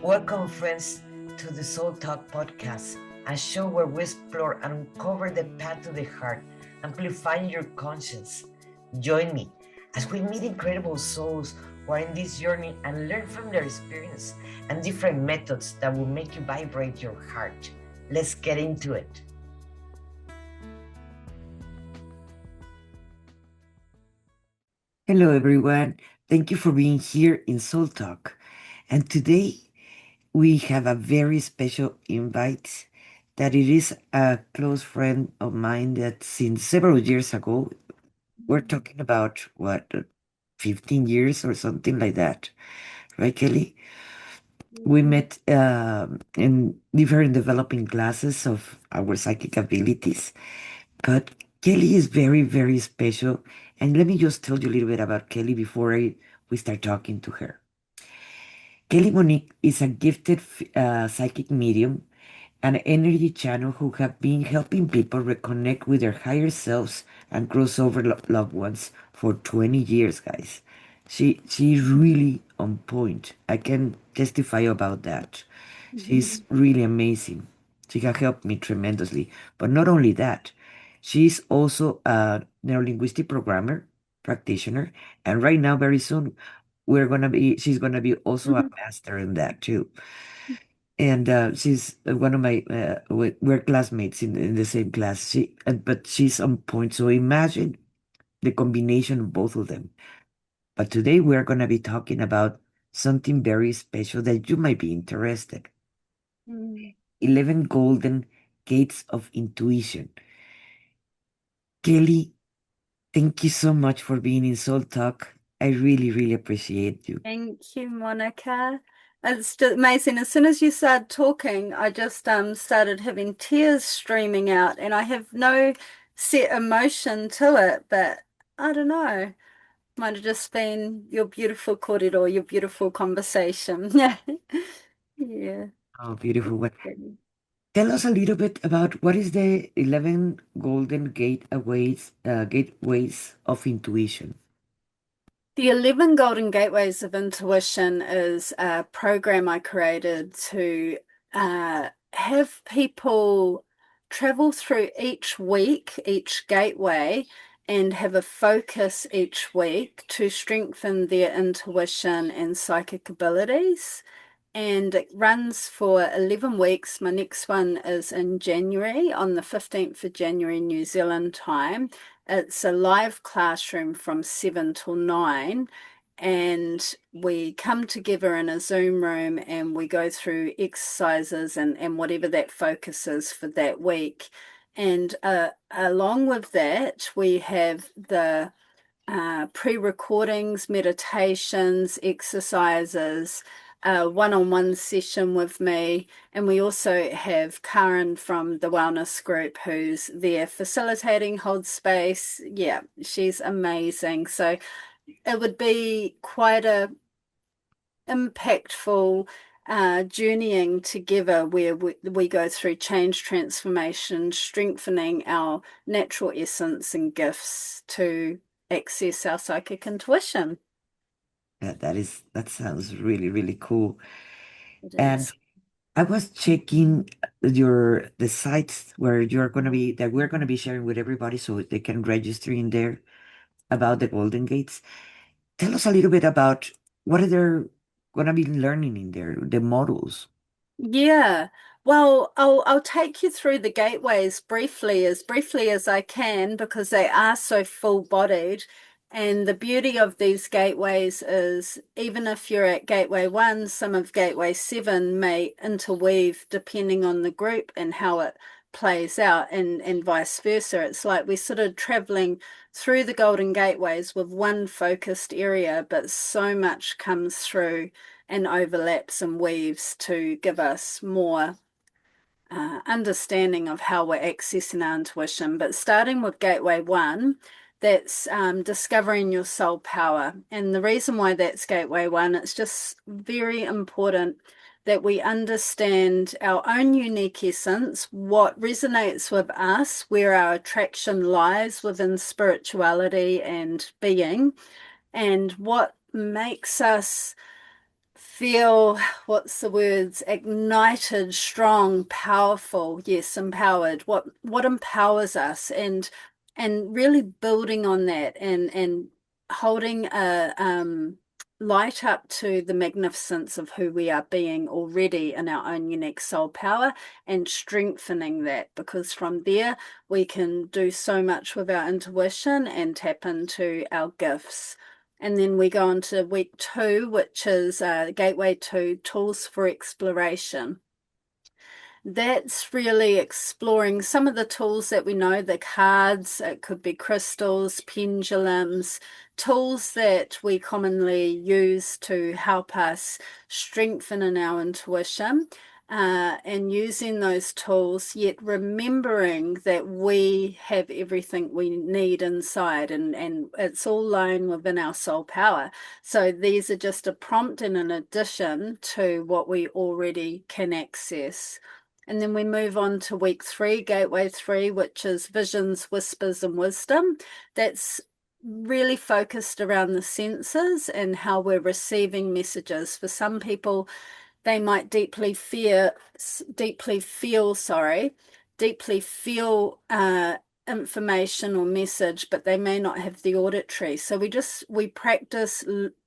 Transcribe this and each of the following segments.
Welcome, friends, to the Soul Talk podcast, a show where we explore and uncover the path to the heart, amplifying your conscience. Join me as we meet incredible souls who are in this journey and learn from their experience and different methods that will make you vibrate your heart. Let's get into it. Hello, everyone. Thank you for being here in Soul Talk. And today we have a very special invite that it is a close friend of mine that since several years ago, we're talking about what, 15 years or something like that, right, Kelly? We met in different developing classes of our psychic abilities, but Kelly is very, very special. And let me just tell you a little bit about Kelly before we start talking to her. Kelly Monique is a gifted psychic medium, an energy channel who have been helping people reconnect with their higher selves and cross over loved ones for 20 years, guys. She's really on point. I can testify about that. She's really amazing. She has helped me tremendously. But not only that, she's also a neurolinguistic programmer, practitioner, and right now, very soon, she's gonna be also a master in that too. And she's one of my we're classmates in the same class. But she's on point. So imagine the combination of both of them. But today we're gonna be talking about something very special that you might be interested. 11 golden gates of intuition. Kelly, thank you so much for being in Soul Talk. I really, really appreciate you. Thank you, Monica. It's just amazing. As soon as you started talking, I just started having tears streaming out, and I have no set emotion to it, but I don't know. Might have just been your beautiful corridor, your beautiful conversation. Yeah. Yeah. Oh, beautiful one. Tell us a little bit about what is the 11 golden gateways of intuition. The 11 Golden Gateways of Intuition is a program I created to have people travel through each week, each gateway, and have a focus each week to strengthen their intuition and psychic abilities. And it runs for 11 weeks. My next one is in January, on the 15th of January, New Zealand time. It's a live classroom from 7 till 9. And we come together in a Zoom room and we go through exercises and whatever that focus is for that week. And along with that, we have the pre-recordings, meditations, exercises, a one-on-one session with me, and we also have Karen from the wellness group who's there facilitating, holds space. Yeah, she's amazing. So it would be quite a impactful journeying together where we go through change, transformation, strengthening our natural essence and gifts to access our psychic intuition. That sounds really, really cool. It And is. I was checking the sites where we're gonna be sharing with everybody so they can register in there about the Golden Gates. Tell us a little bit about what are they gonna be learning in there, the models. Yeah. Well, I'll take you through the gateways briefly as I can because they are so full-bodied. And the beauty of these gateways is even if you're at gateway 1, some of gateway 7 may interweave depending on the group and how it plays out and vice versa. It's like we're sort of traveling through the golden gateways with one focused area, but so much comes through and overlaps and weaves to give us more understanding of how we're accessing our intuition. But starting with Gateway 1, that's discovering your soul power. And the reason why that's Gateway 1, it's just very important that we understand our own unique essence, what resonates with us, where our attraction lies within spirituality and being, and what makes us feel, what's the words, ignited, strong, powerful, yes, empowered. What empowers us, and really building on that, and holding a light up to the magnificence of who we are being already in our own unique soul power, and strengthening that, because from there we can do so much with our intuition and tap into our gifts. And then we go on to week 2, which is Gateway 2, Tools for Exploration. That's really exploring some of the tools that we know, the cards, it could be crystals, pendulums, tools that we commonly use to help us strengthen in our intuition. And using those tools, yet remembering that we have everything we need inside, and it's all lying within our soul power. So these are just a prompt and an addition to what we already can access. And then we move on to week 3, Gateway 3, which is Visions, Whispers, and Wisdom. That's really focused around the senses and how we're receiving messages. For some people, they might deeply feel information or message, but they may not have the auditory. So we practice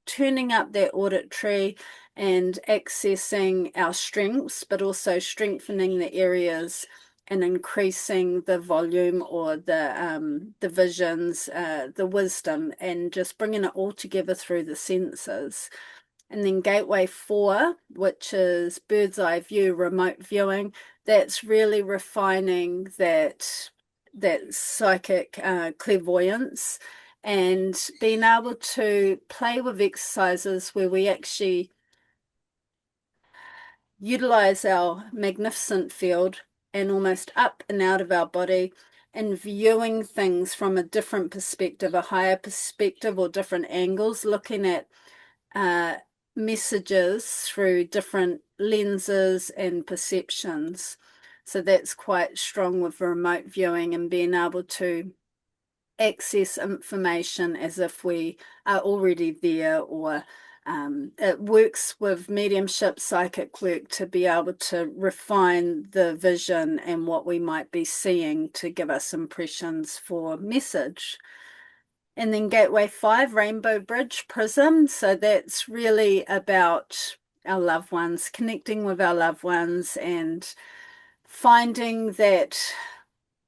turning up that auditory and accessing our strengths, but also strengthening the areas and increasing the volume, or the visions, the wisdom, and just bringing it all together through the senses. And then Gateway 4, which is bird's eye view, remote viewing, that's really refining that psychic clairvoyance, and being able to play with exercises where we actually utilize our magnificent field and almost up and out of our body, and viewing things from a different perspective, a higher perspective, or different angles, looking at uh, messages through different lenses and perceptions. So that's quite strong with remote viewing, and being able to access information as if we are already there, or it works with mediumship, psychic work, to be able to refine the vision and what we might be seeing to give us impressions for message. And then Gateway 5, Rainbow Bridge Prism. So that's really about our loved ones, connecting with our loved ones, and finding that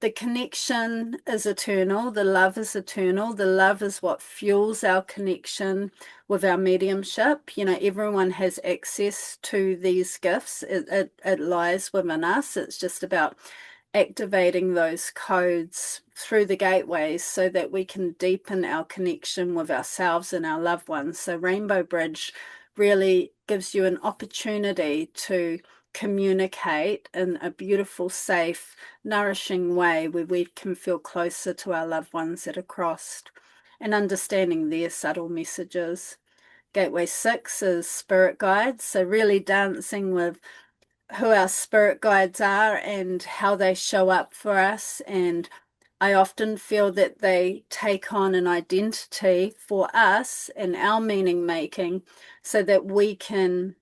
the connection is eternal, the love is eternal, the love is what fuels our connection with our mediumship. Everyone has access to these gifts. It lies within us. It's just about activating those codes through the gateways so that we can deepen our connection with ourselves and our loved ones. So Rainbow Bridge really gives you an opportunity to communicate in a beautiful, safe, nourishing way where we can feel closer to our loved ones that are crossed, and understanding their subtle messages. Gateway 6 is spirit guides. So really dancing with who our spirit guides are and how they show up for us. And I often feel that they take on an identity for us and our meaning making, so that we can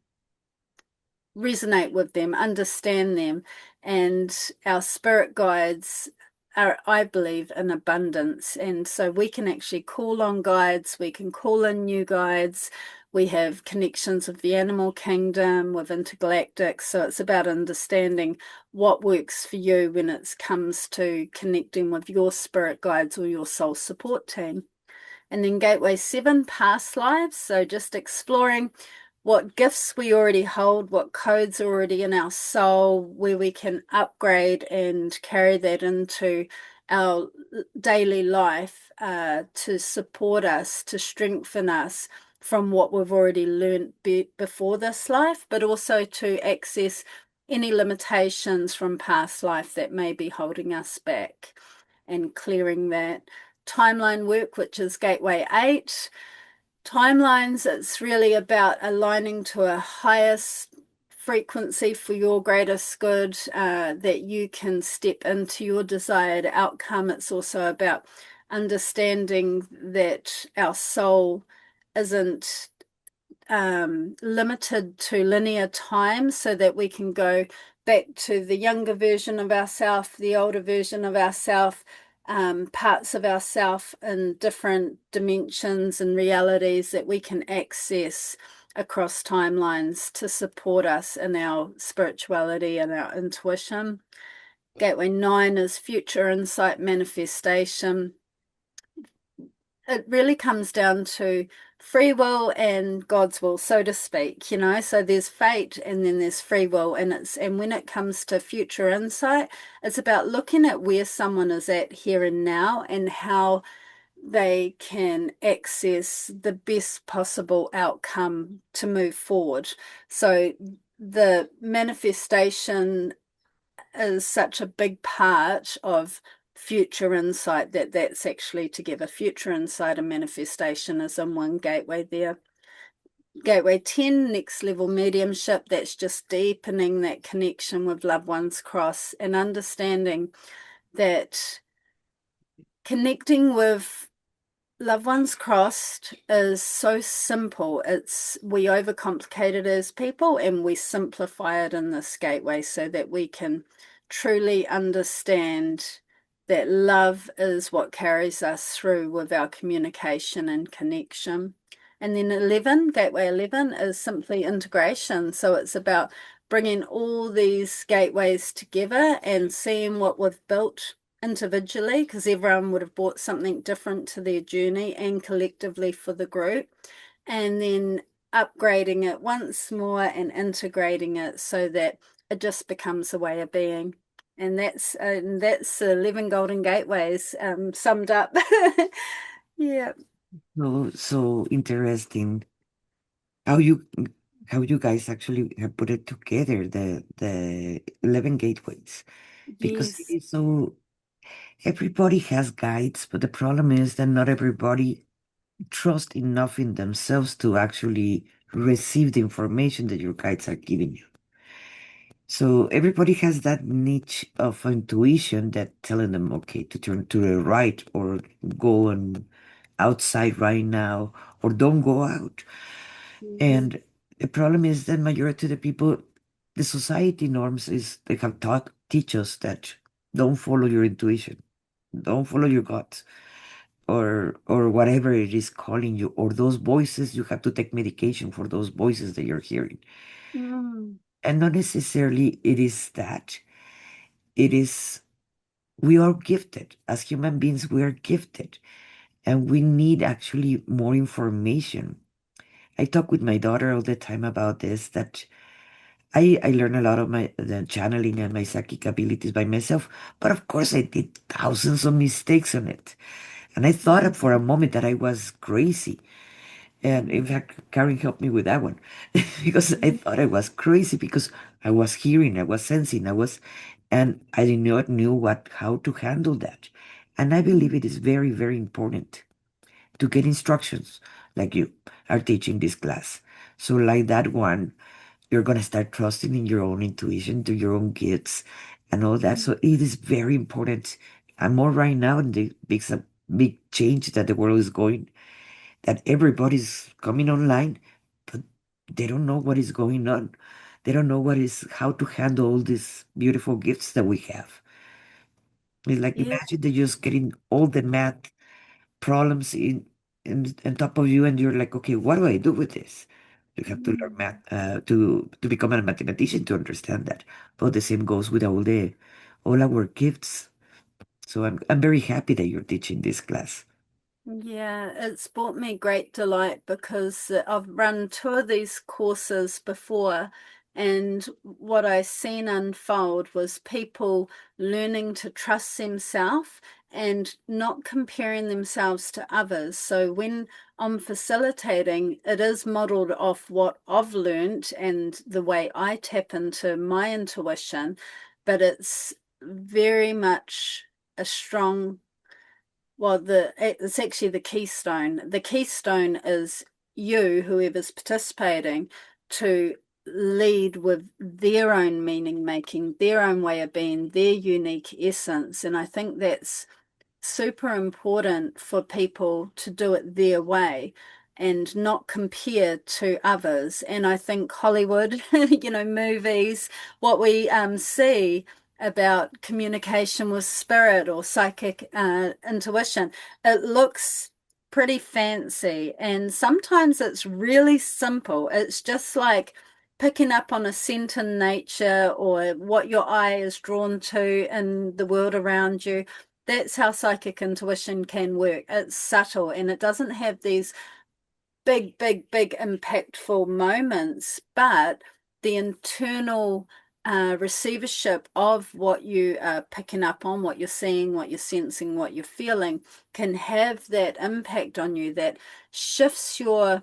resonate with them, understand them. And our spirit guides are, I believe, in abundance. And so we can actually call on guides, we can call in new guides. We have connections with the animal kingdom, with intergalactic. So it's about understanding what works for you when it comes to connecting with your spirit guides or your soul support team. And then Gateway 7, past lives. So just exploring what gifts we already hold, what codes are already in our soul, where we can upgrade and carry that into our daily life, to support us, to strengthen us from what we've already learned before this life, but also to access any limitations from past life that may be holding us back, and clearing that. Timeline work, which is Gateway 8. Timelines, it's really about aligning to a highest frequency for your greatest good, that you can step into your desired outcome. It's also about understanding that our soul isn't limited to linear time so that we can go back to the younger version of ourself, the older version of ourself, parts of ourself in different dimensions and realities that we can access across timelines to support us in our spirituality and our intuition. Gateway 9 is future insight manifestation. It really comes down to free will and God's will, so to speak, you know. So there's fate and then there's free will, and when it comes to future insight, it's about looking at where someone is at here and now and how they can access the best possible outcome to move forward. So the manifestation is such a big part of future insight that that's actually together. Future insight and manifestation is in one gateway there. Gateway 10, next level mediumship, that's just deepening that connection with loved ones cross and understanding that connecting with loved ones crossed is so simple. It's we overcomplicate it as people and we simplify it in this gateway so that we can truly understand that love is what carries us through with our communication and connection. And then 11, gateway 11 is simply integration. So it's about bringing all these gateways together and seeing what we've built individually, because everyone would have brought something different to their journey, and collectively for the group, and then upgrading it once more and integrating it so that it just becomes a way of being. And that's 11 golden gateways summed up. Yeah. So interesting how you how you guys actually have put it together, the 11 gateways, because it Yes. is so everybody has guides, but the problem is that not everybody trust enough in themselves to actually receive the information that your guides are giving you. So everybody has that niche of intuition that telling them, okay, to turn to the right or go and outside right now or don't go out. Mhm. And the problem is that majority of the people, the society norms is they have taught teach us that don't follow your intuition, don't follow your gut, or whatever it is calling you, or those voices you have to take medication for those voices that you're hearing. Mm. And not necessarily it is that. It is we are gifted. As human beings, we are gifted. And we need actually more information. I talk with my daughter all the time about this, that I learn a lot of my the channeling and my psychic abilities by myself, but of course I did thousands of mistakes on it. And I thought for a moment that I was crazy. And in fact, Karen helped me with that one because I thought I was crazy because I was hearing, I was sensing, and I did not knew how to handle that. And I believe it is very, very important to get instructions like you are teaching this class. So like that one, you're gonna start trusting in your own intuition, to your own gifts, and all that. So it is very important. And more right now in the big change that the world is going, that everybody's coming online, but they don't know what is going on. They don't know how to handle all these beautiful gifts that we have. It's like Yeah. imagine they're just getting all the math problems in on top of you, and you're like, okay, what do I do with this? You have to learn Mm. math to become a mathematician to understand that. But the same goes with all our gifts. So I'm very happy that you're teaching this class. Yeah, it's brought me great delight because I've run two of these courses before, and what I seen unfold was people learning to trust themselves and not comparing themselves to others. So when I'm facilitating, it is modeled off what I've learned and the way I tap into my intuition, but it's very much a strong well, it's actually the keystone. The keystone is you, whoever's participating, to lead with their own meaning making, their own way of being, their unique essence. And I think that's super important for people to do it their way. and not compare to others. And I think Hollywood, movies, what we see about communication with spirit or psychic intuition, it looks pretty fancy. And sometimes it's really simple. It's just like picking up on a scent in nature or what your eye is drawn to in the world around you. That's how psychic intuition can work. It's subtle and it doesn't have these big, big, big impactful moments, but the internal receivership of what you are picking up on, what you're seeing, what you're sensing, what you're feeling, can have that impact on you that shifts your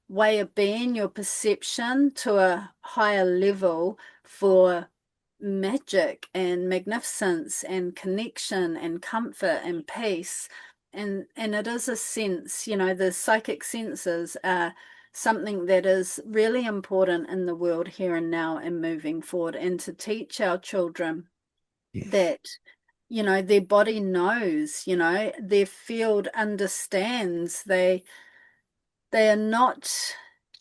way of being, your perception to a higher level for magic and magnificence and connection and comfort and peace. And it is a sense, the psychic senses are something that is really important in the world here and now and moving forward, and to teach our children Yes. that their body knows, their field understands. They are not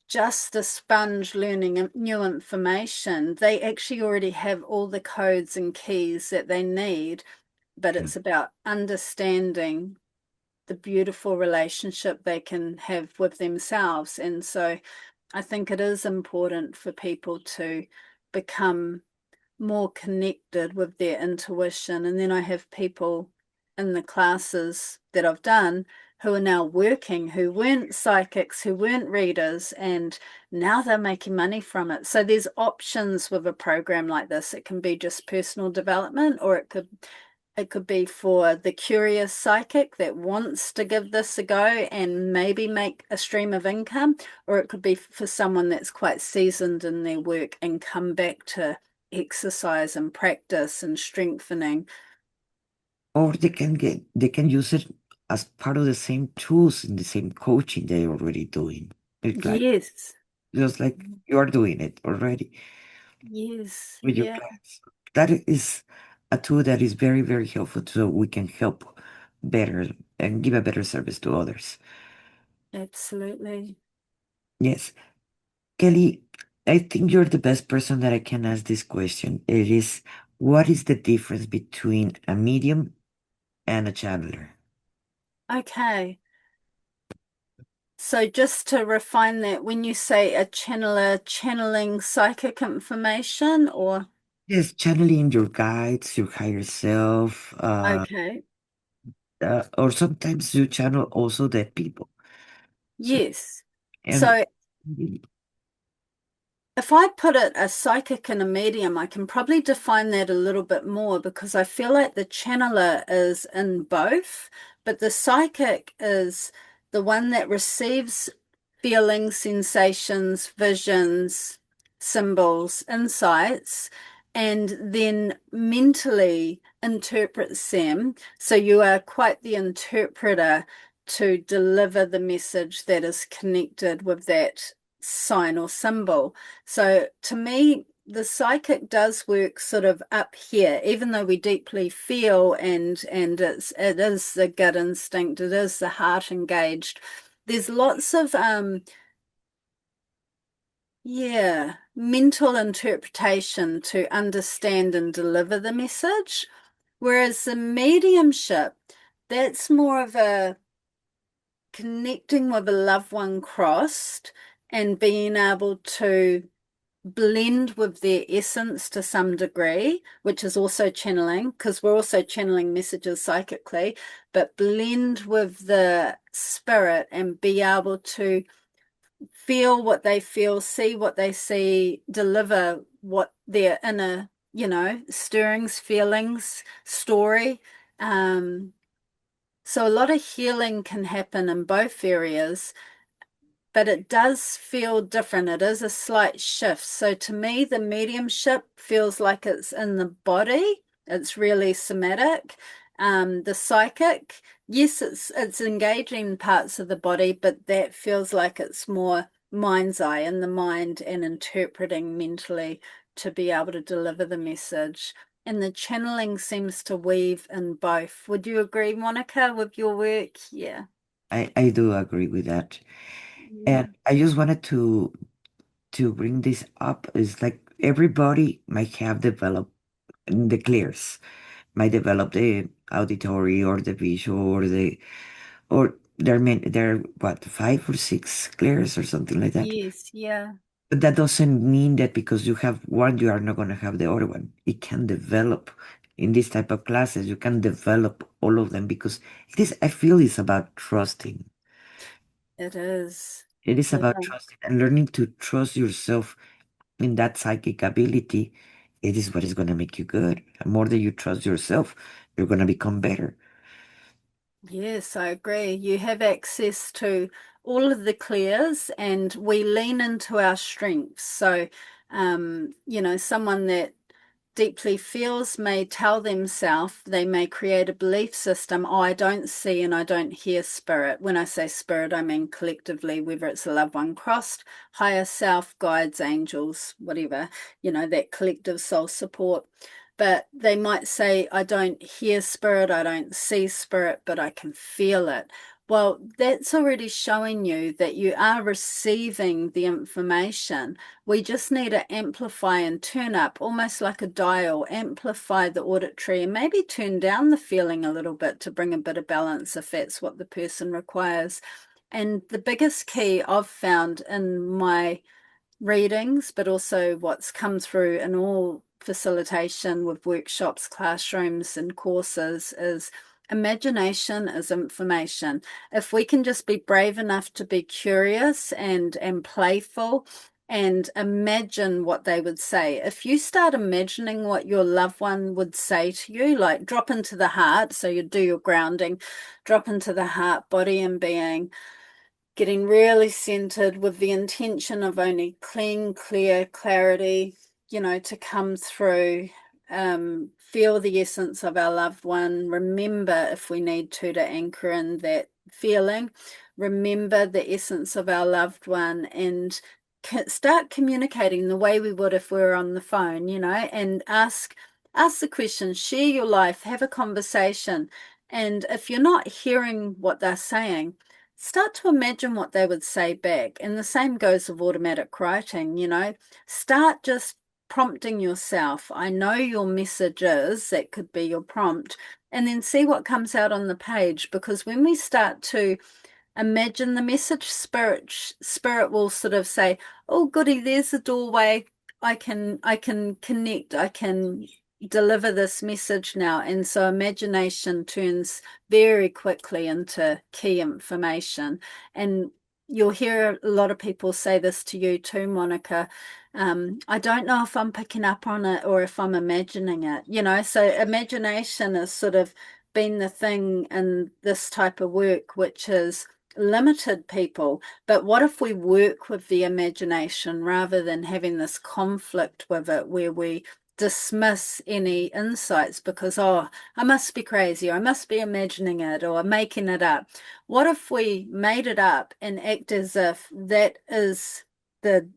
just a sponge learning new information. They actually already have all the codes and keys that they need, but Yeah. it's about understanding the beautiful relationship they can have with themselves. And so I think it is important for people to become more connected with their intuition. And then I have people in the classes that I've done who are now working, who weren't psychics, who weren't readers, and now they're making money from it. So there's options with a program like this. It can be just personal development, or it could be for the curious psychic that wants to give this a go and maybe make a stream of income, or it could be for someone that's quite seasoned in their work and come back to exercise and practice and strengthening. Or they can use it as part of the same tools in the same coaching they're already doing. It's like Yes. just like you're doing it already Yes. with your Yeah, clients. That is a tool that is very, very helpful so we can help better and give a better service to others. absolutely. Yes. Kelly, I think you're the best person that I can ask this question. It is, what is the difference between a medium and a channeler? Okay. So just to refine that, when you say a channeler channeling psychic information, or Yes, channeling your guides, your higher self, okay. or sometimes you channel also dead people. So, Yes. and So if I put it a psychic and a medium, I can probably define that a little bit more because I feel like the channeler is in both, but the psychic is the one that receives feelings, sensations, visions, symbols, insights, and then mentally interprets them. So you are quite the interpreter to deliver the message that is connected with that sign or symbol. So to me, the psychic does work sort of up here, even though we deeply feel and it is the gut instinct, it is the heart engaged. There's lots of mental interpretation to understand and deliver the message. Whereas the mediumship, that's more of a connecting with a loved one crossed and being able to blend with their essence to some degree, which is also channeling, because we're also channeling messages psychically, but blend with the spirit and be able to feel what they feel, see what they see, deliver what their inner, stirrings, feelings, story. Um, so a lot of healing can happen in both areas, but it does feel different. It is a slight shift. So to me, the mediumship feels like it's in the body. It's really somatic. The psychic, yes, it's engaging parts of the body, but that feels like it's more mind's eye in the mind and interpreting mentally to be able to deliver the message. And the channeling seems to weave in both. Would you agree, Monica, with your work? Yeah. I do agree with that. Yeah. And I just wanted to bring this up. Is like everybody might have developed the clears, might develop the auditory or the visual or there are what, five or six clears or something like that. Yes, yeah. But that doesn't mean that because you have one, you are not going to have the other one. It can develop in this type of classes. You can develop all of them because it is, I feel it's about trusting. It is. It is Yeah. about trusting and learning to trust yourself in that psychic ability. It is what is going to make you good. The more that you trust yourself, you're going to become better. Yes, I agree. You have access to all of the clears, and we lean into our strengths. So, someone that deeply feels may tell themselves, they may create a belief system. Oh, I don't see and I don't hear spirit. When I say spirit, I mean collectively, whether it's a loved one crossed, higher self, guides, angels, whatever, that collective soul support. But they might say, I don't hear spirit, I don't see spirit, but I can feel it. Well, that's already showing you that you are receiving the information. We just need to amplify and turn up, almost like a dial, amplify the auditory and maybe turn down the feeling a little bit to bring a bit of balance if that's what the person requires. And the biggest key I've found in my readings, but also what's come through in all facilitation with workshops, classrooms, and courses is imagination is information. If we can just be brave enough to be curious and playful and imagine what they would say. If you start imagining what your loved one would say to you, like drop into the heart, so you do your grounding, drop into the heart, body and being, getting really centered with the intention of only clean, clear clarity, to come through. Feel the essence of our loved one. Remember, if we need to anchor in that feeling, remember the essence of our loved one and start communicating the way we would if we were on the phone, and ask the question, share your life, have a conversation. And if you're not hearing what they're saying, start to imagine what they would say back. And the same goes with automatic writing, start just prompting yourself. I know your message is, that could be your prompt, and then see what comes out on the page. Because when we start to imagine the message, spirit will sort of say, oh goody, there's the doorway. I can connect, I can deliver this message now. And so imagination turns very quickly into key information. And you'll hear a lot of people say this to you too, Monica. I don't know if I'm picking up on it or if I'm imagining it, so imagination has sort of been the thing in this type of work, which is limited people. But what if we work with the imagination rather than having this conflict with it where we dismiss any insights because, oh, I must be crazy, or I must be imagining it or making it up? What if we made it up and act as if that is the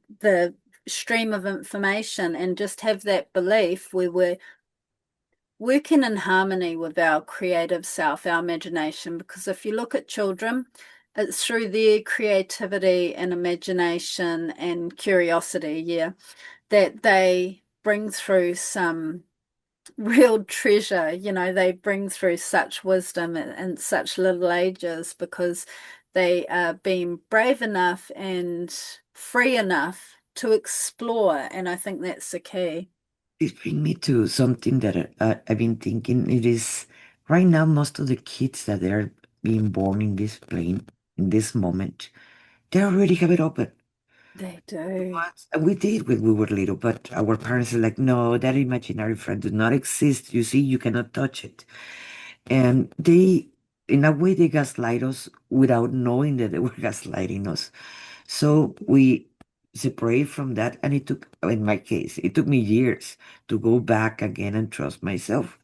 stream of information and just have that belief where we're working in harmony with our creative self, our imagination? Because if you look at children, it's through their creativity and imagination and curiosity, yeah, that they bring through some real treasure. They bring through such wisdom in such little ages because they are being brave enough and free enough to explore. And I think that's the key. This brings me to something that I've been thinking. It is right now, most of the kids that are being born in this plane, in this moment, they already have it open. They do. What we did when we were little, but our parents are like, no, that imaginary friend does not exist. You see, you cannot touch it. And they, in a way, they gaslight us without knowing that they were gaslighting us. So we separate from that. And it took, in my case, it took me years to go back again and trust myself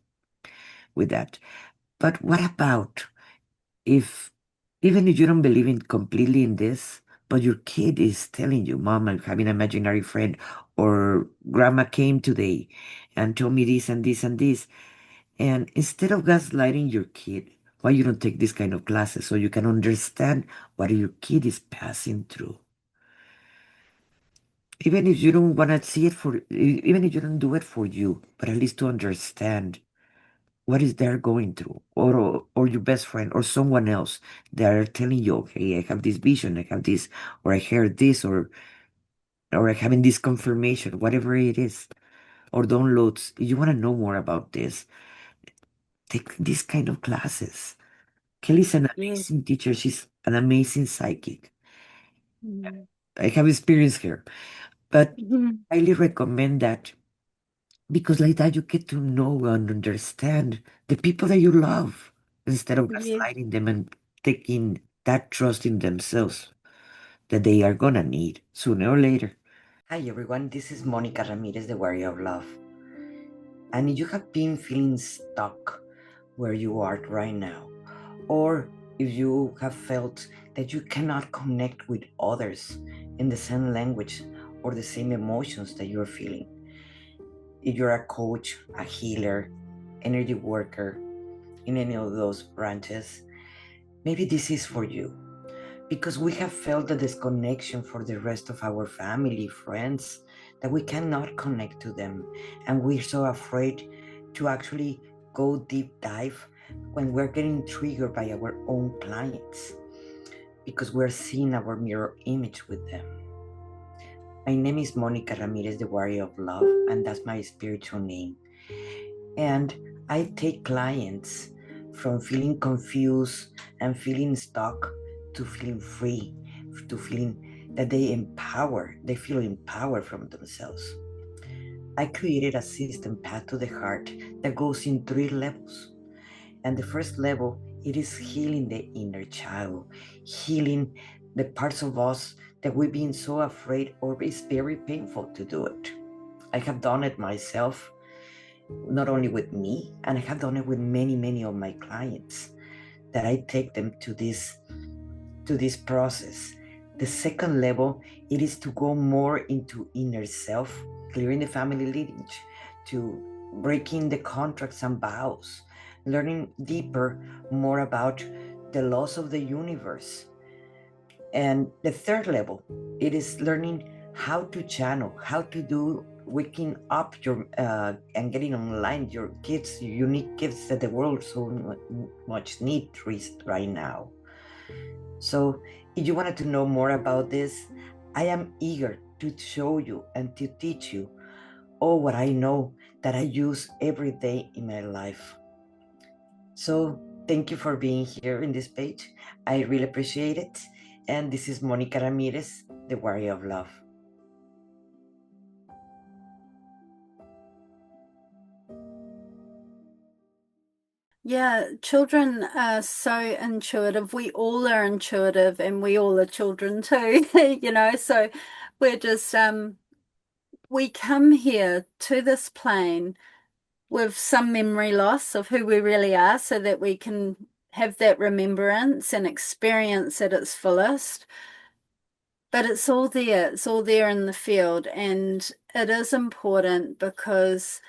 with that. But what about if, even if you don't believe in completely in this, but your kid is telling you, Mom, I'm having an imaginary friend, or Grandma came today and told me this and this and this. And instead of gaslighting your kid, Why you don't take this kind of classes so you can understand what your kid is passing through? Even if you don't want to see it even if you don't do it for you, but at least to understand what is they're going through, or your best friend or someone else that are telling you, hey, I have this vision, I have this, or I heard this, or I'm having this confirmation, whatever it is, or downloads. If you want to know more about this, take these kind of classes. Kelly's an Yeah. amazing teacher. She's an amazing psychic. Mm. I have experienced her, but Mhm. I highly recommend that because like that you get to know and understand the people that you love instead of Yeah. gaslighting them and taking that trust in themselves that they are gonna need sooner or later. Hi everyone, this is Monica Ramirez, the Warrior of Love. And if you have been feeling stuck where you are right now, or if you have felt that you cannot connect with others in the same language or the same emotions that you're feeling, if you're a coach, a healer, energy worker in any of those branches, maybe this is for you. Because we have felt the disconnection for the rest of our family, friends, that we cannot connect to them. And we're so afraid to actually go deep dive when we're getting triggered by our own clients because we're seeing our mirror image with them. My name is Monica Ramirez, the Warrior of Love, and that's my spiritual name. And I take clients from feeling confused and feeling stuck to feeling free, to feeling that they feel empowered from themselves. I created a system, Path to the Heart, that goes in 3 levels. And the first level, it is healing the inner child, healing the parts of us that we've been so afraid or it's very painful to do it. I have done it myself, not only with me, and I have done it with many of my clients that I take them to this process. The second level, it is to go more into inner self, clearing the family lineage, to breaking the contracts and vows, learning deeper more about the laws of the universe. And the third level, it is learning how to channel, how to do waking up your and getting online your gifts, your unique gifts that the world so much needs right now. So, if you wanted to know more about this, I am eager to show you and to teach you all what I know that I use every day in my life. So, thank you for being here in this page. I really appreciate it. And this is Monica Ramirez, the Warrior of Love. Yeah, children are so intuitive. We all are intuitive and we all are children too, so we're just we come here to this plane with some memory loss of who we really are so that we can have that remembrance and experience at its fullest. But it's all there. It's all there in the field. And it is important because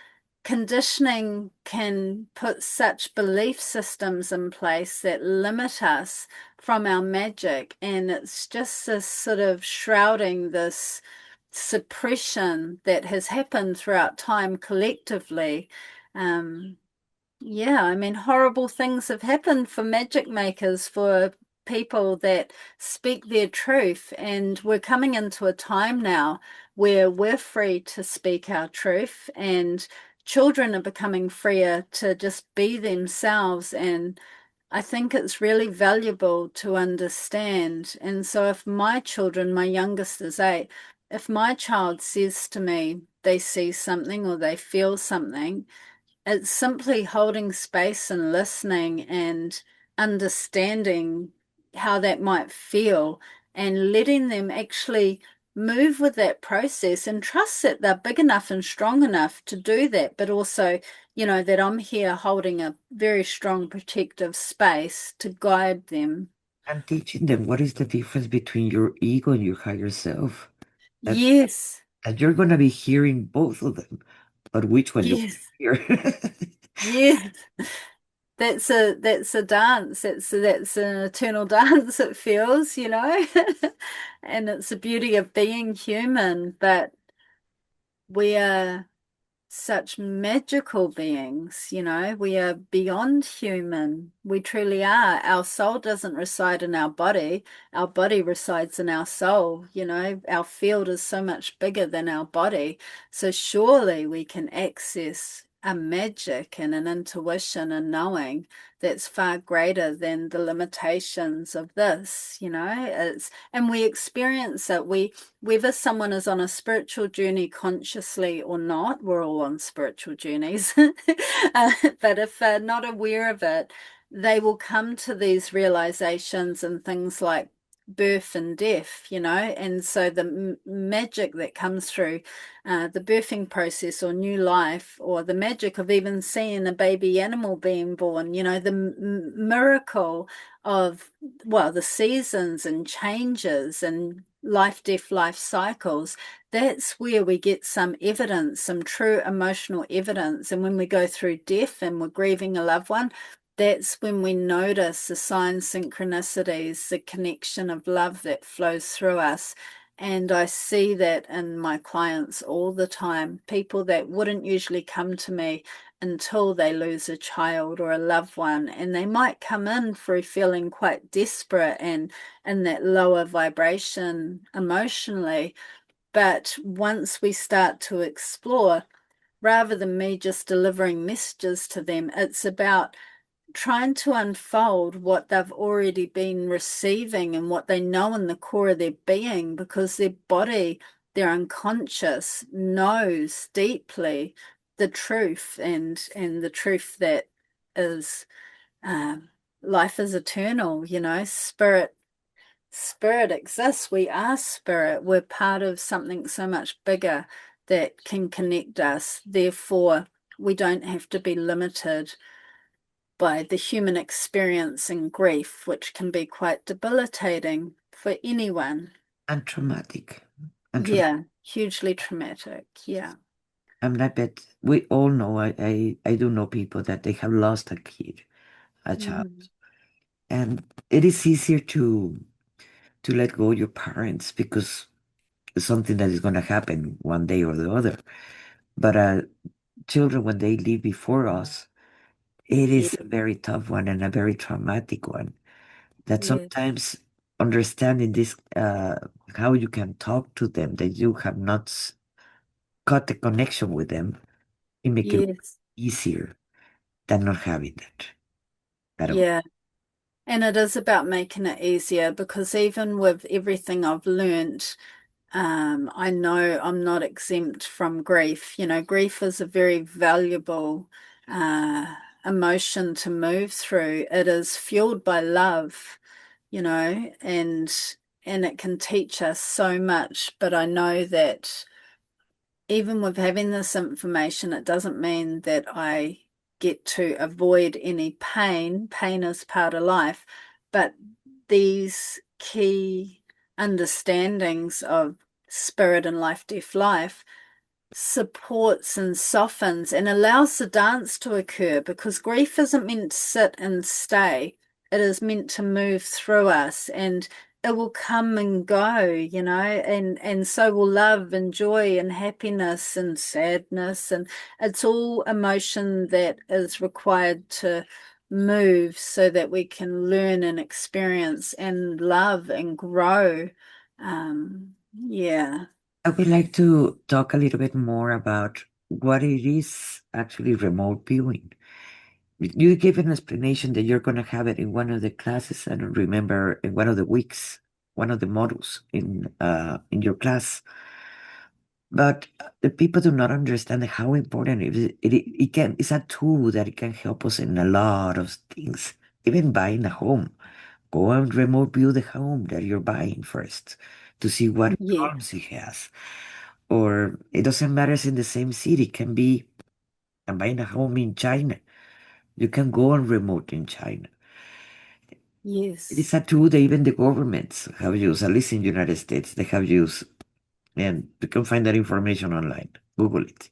conditioning can put such belief systems in place that limit us from our magic. And it's just this sort of shrouding this suppression that has happened throughout time collectively. Um, yeah, I mean, horrible things have happened for magic makers, for people that speak their truth. And we're coming into a time now where we're free to speak our truth, and children are becoming freer to just be themselves. And I think it's really valuable to understand. And so, if my children, my youngest is 8, if my child says to me they see something or they feel something, it's simply holding space and listening and understanding how that might feel and letting them actually move with that process and trust that they're big enough and strong enough to do that, but also, that I'm here holding a very strong protective space to guide them. And teaching them what is the difference between your ego and your higher self. That, Yes, that you're going to be hearing both of them, but which one you yes, hear? yes. that's a dance. That's an eternal dance, it feels, And it's the beauty of being human, but we are such magical beings, We are beyond human. We truly are. Our soul doesn't reside in our body. Our body resides in our soul, Our field is so much bigger than our body. So surely we can access a magic and an intuition and knowing that's far greater than the limitations of this, and we experience it. Whether someone is on a spiritual journey consciously or not, we're all on spiritual journeys. But if they're not aware of it, they will come to these realizations and things like birth and death, And so the magic that comes through the birthing process or new life, or the magic of even seeing a baby animal being born, the miracle of, well, the seasons and changes and life, death, life cycles, that's where we get some evidence, some true emotional evidence. And when we go through death and we're grieving a loved one, that's when we notice the signs, synchronicities, the connection of love that flows through us. And I see that in my clients all the time, people that wouldn't usually come to me until they lose a child or a loved one. And they might come in through feeling quite desperate and in that lower vibration emotionally. But once we start to explore, rather than me just delivering messages to them, it's about trying to unfold what they've already been receiving and what they know in the core of their being, because their body, their unconscious, knows deeply the truth, and the truth that is um, life is eternal, spirit exists. We are spirit. We're part of something so much bigger that can connect us. Therefore, we don't have to be limited by the human experience and grief, which can be quite debilitating for anyone. And traumatic. And traumatic. Yeah, hugely traumatic. Yeah. I bet we all know, I do know people that they have lost a kid, a child. Mm. And it is easier to let go your parents because it's something that is going to happen one day or the other. But children, when they leave before us, it Yeah. is a very tough one and a very traumatic one. That Yeah. sometimes understanding this, how you can talk to them, that you have not cut the connection with them, it make it Yes. easier than not having that at all. Yeah. And it is about making it easier, because even with everything I've learned, I know I'm not exempt from grief. Grief is a very valuable uh, emotion to move through. It is fueled by love, and it can teach us so much. But I know that even with having this information, it doesn't mean that I get to avoid any pain. Pain is part of life, but these key understandings of spirit and life, death, life supports and softens and allows the dance to occur, because grief isn't meant to sit and stay. It is meant to move through us, and it will come and go, and so will love and joy and happiness and sadness, and it's all emotion that is required to move so that we can learn and experience and love and grow. Yeah. I would like to talk a little bit more about what it is actually remote viewing. You gave an explanation that you're going to have it in one of the classes. I don't remember in one of the weeks, one of the modules in your class. But the people do not understand how important it is. It can, it's a tool that it can help us in a lot of things. Even buying a home, go and remote view the home that you're buying first to see what Yeah. problems it has. Or it doesn't matter, it's in the same city. It can be, I'm buying a home in China. You can go and remote in China. It Yes. is a tool that even the governments have used, at least in the United States, they have used. And you can find that information online. Google it.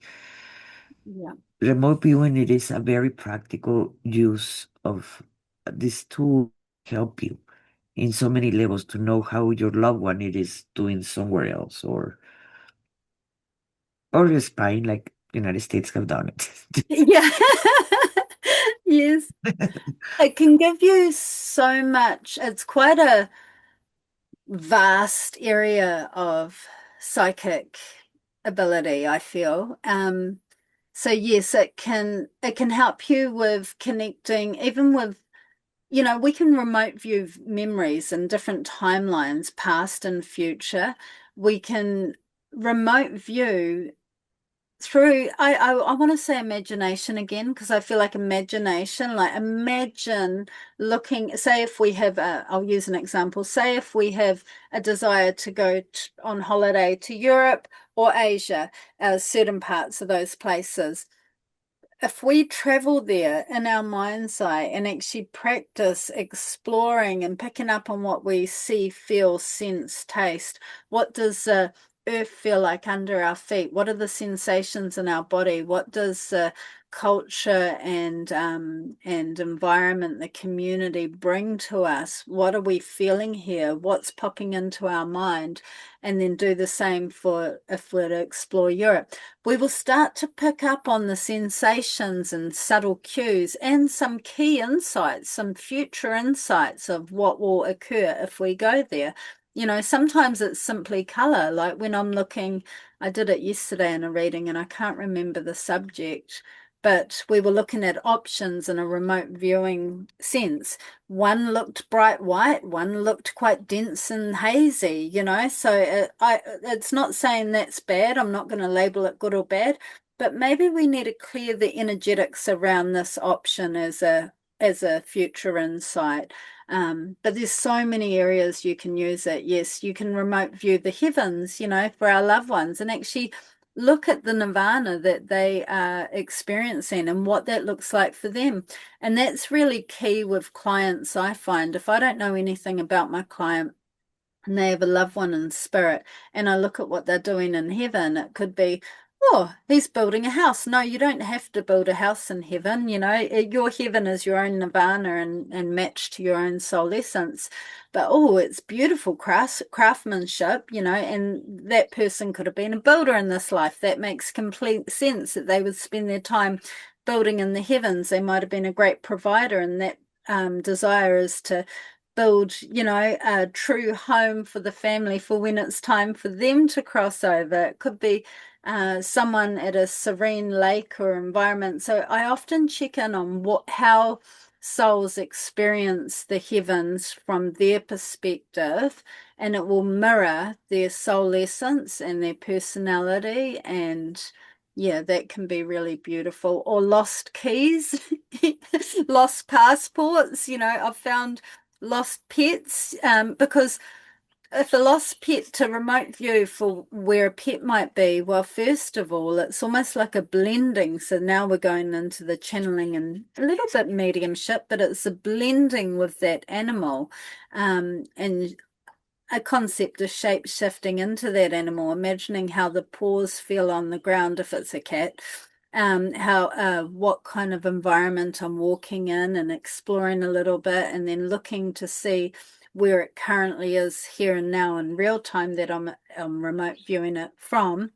Yeah. remote viewing, it is a very practical use of this tool to help you in so many levels to know how your loved one it is doing somewhere else or your spine like United States have done it. Yeah. Yes. It can give you so much. It's quite a vast area of psychic ability, I feel. So yes, it can help you with connecting, even with, we can remote view memories in different timelines, past and future. We can remote view through I want to say imagination again, because I feel like imagination, like imagine looking, say if we have I'll use an example, say if we have a desire to go on holiday to Europe or Asia, certain parts of those places. If we travel there in our mind's eye and actually practice exploring and picking up on what we see, feel, sense, taste, what does the earth feel like under our feet? What are the sensations in our body? What does the culture and environment, the community bring to us? What are we feeling here? What's popping into our mind? And then do the same for if we're to explore Europe. We will start to pick up on the sensations and subtle cues and some key insights, some future insights of what will occur if we go there. Sometimes it's simply color. Like when I'm looking, I did it yesterday in a reading and I can't remember the subject, but we were looking at options in a remote viewing sense. One looked bright white, one looked quite dense and hazy. So it's not saying that's bad. I'm not going to label it good or bad, but maybe we need to clear the energetics around this option as a future insight. But there's so many areas you can use it. Yes, you can remote view the heavens, for our loved ones and actually look at the nirvana that they are experiencing and what that looks like for them. And that's really key with clients, I find. If I don't know anything about my client, and they have a loved one in spirit, and I look at what they're doing in heaven, it could be, oh, he's building a house. No, you don't have to build a house in heaven. Your heaven is your own nirvana and match to your own soul essence. But oh, it's beautiful craftsmanship, and that person could have been a builder in this life. That makes complete sense that they would spend their time building in the heavens. They might have been a great provider, and that desire is to build, a true home for the family for when it's time for them to cross over. It could be someone at a serene lake or environment. So I often check in on how souls experience the heavens from their perspective, and it will mirror their soul essence and their personality. And yeah, that can be really beautiful. Or lost keys, lost passports. I've found lost pets, because if a lost pet to remote view for where a pet might be, well, first of all, it's almost like a blending. So now we're going into the channeling and a little bit mediumship, but it's a blending with that animal, and a concept of shape shifting into that animal, imagining how the paws feel on the ground if it's a cat, how what kind of environment I'm walking in and exploring a little bit, and then looking to see where it currently is here and now in real time that I'm remote viewing it from.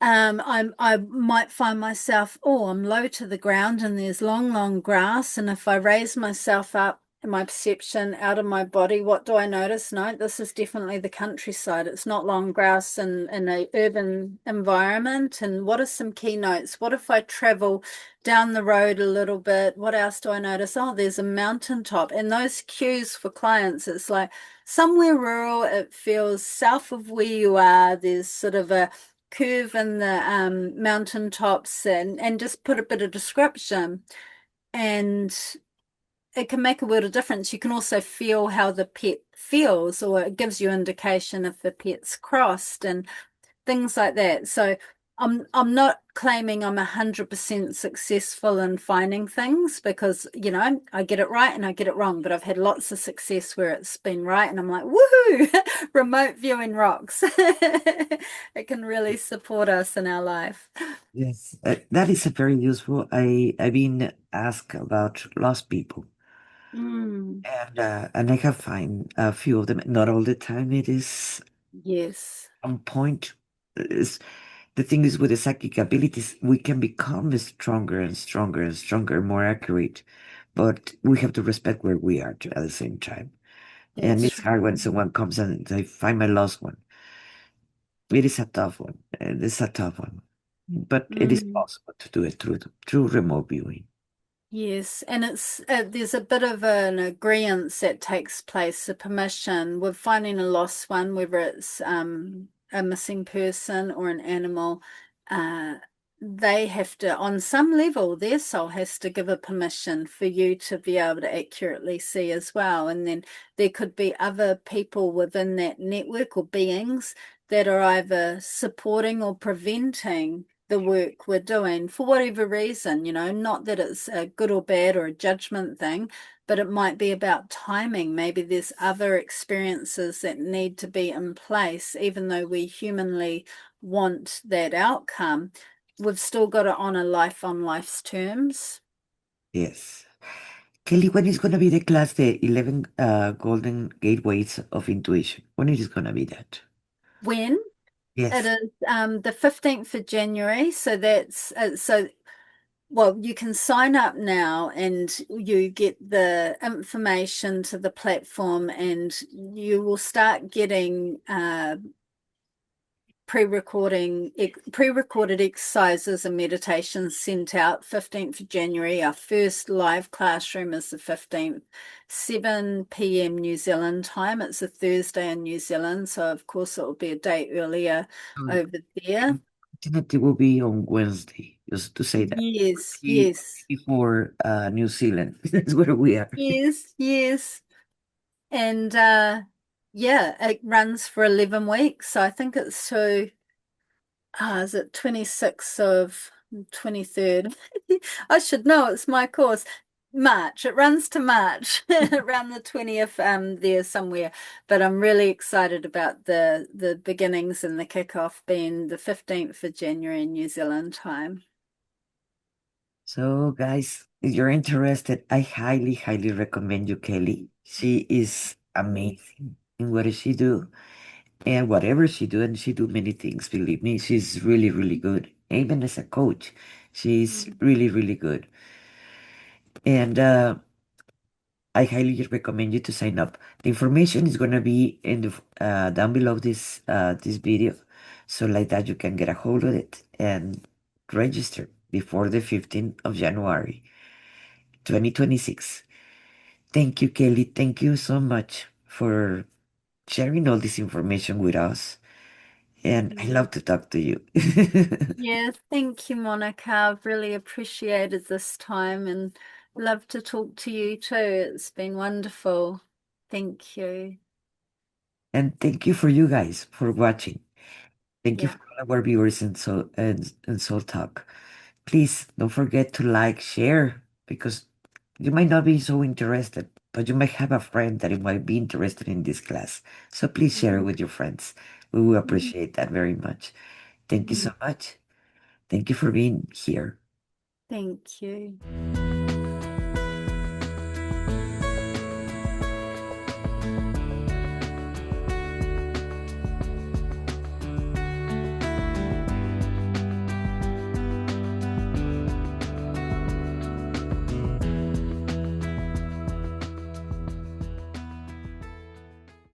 I might find myself, oh, I'm low to the ground and there's long, long grass. And if I raise myself up in my perception out of my body, what do I notice? No, this is definitely the countryside. It's not long grass in an urban environment. And what are some keynotes? What if I travel down the road a little bit? What else do I notice? Oh, there's a mountaintop. And those cues for clients, it's like somewhere rural, it feels south of where you are. There's sort of a curve in the mountain tops, and just put a bit of description, and it can make a world of difference. You can also feel how the pet feels, or it gives you indication if the pet's crossed and things like that. So I'm not claiming I'm 100% successful in finding things because, I get it right and I get it wrong, but I've had lots of success where it's been right and I'm like, woohoo, remote viewing rocks. It can really support us in our life. Yes, that is a very useful. I've been asked about lost people, Mm, and I have find a few of them. Not all the time it is yes, on point. Is the thing is with the psychic abilities, we can become stronger and stronger and stronger, more accurate, but we have to respect where we are at the same time. And that's it's hard when right. someone comes and they find my lost one. It is a tough one. It's a tough one, but it is Mm. possible to do it through remote viewing. Yes, and there's a bit of an agreement that takes place, a permission with finding a lost one, whether it's a missing person or an animal. Uh, they have to, on some level, their soul has to give a permission for you to be able to accurately see as well. And then there could be other people within that network or beings that are either supporting or preventing the work we're doing for whatever reason, not that it's a good or bad or a judgment thing, but it might be about timing. Maybe there's other experiences that need to be in place, even though we humanly want that outcome. We've still got to honor life on life's terms. Yes. Kelly, when is going to be the class, the 11 Golden Gateways of Intuition? When it is going to be that? When? It Yes. is the 15th of January, so well, you can sign up now and you get the information to the platform and you will start getting pre-recorded exercises and meditations sent out 15th of January. Our first live classroom is the 15th, 7 p.m. New Zealand time. It's a Thursday in New Zealand, so of course it will be a day earlier Um, over there. It will be on Wednesday, just to say that. Yes, Be- yes. Before New Zealand. That's where we are. Yes, yes. And yeah, it runs for 11 weeks. So I think it's to is it 26th of 23rd? I should know, it's my course. March. It runs to March, around the 20th, there somewhere. But I'm really excited about the beginnings and the kickoff being the 15th of January in New Zealand time. So, guys, if you're interested, I highly, highly recommend you, Kelly. She is amazing in what she do and whatever she do, and she do many things. Believe me, she's really, really good. Even as a coach, she's Mm. really, really good. And I highly recommend you to sign up. The information is gonna be in the down below this video, so like that you can get a hold of it and register before the 15th of January, 2026. Thank you, Kelly. Thank you so much for sharing all this information with us. And I Mm. love to talk to you. Yeah, thank you, Monica. I've really appreciated this time and love to talk to you too. It's been wonderful. Thank you. And thank you for you guys for watching. Thank you Yeah. for all our viewers and Soul Talk. Please don't forget to like, share, because you might not be so interested, but you might have a friend that it might be interested in this class. So please share it Mhm. with your friends. We will Mhm. appreciate that very much. Thank you so Mhm. much. Thank you for being here. Thank you.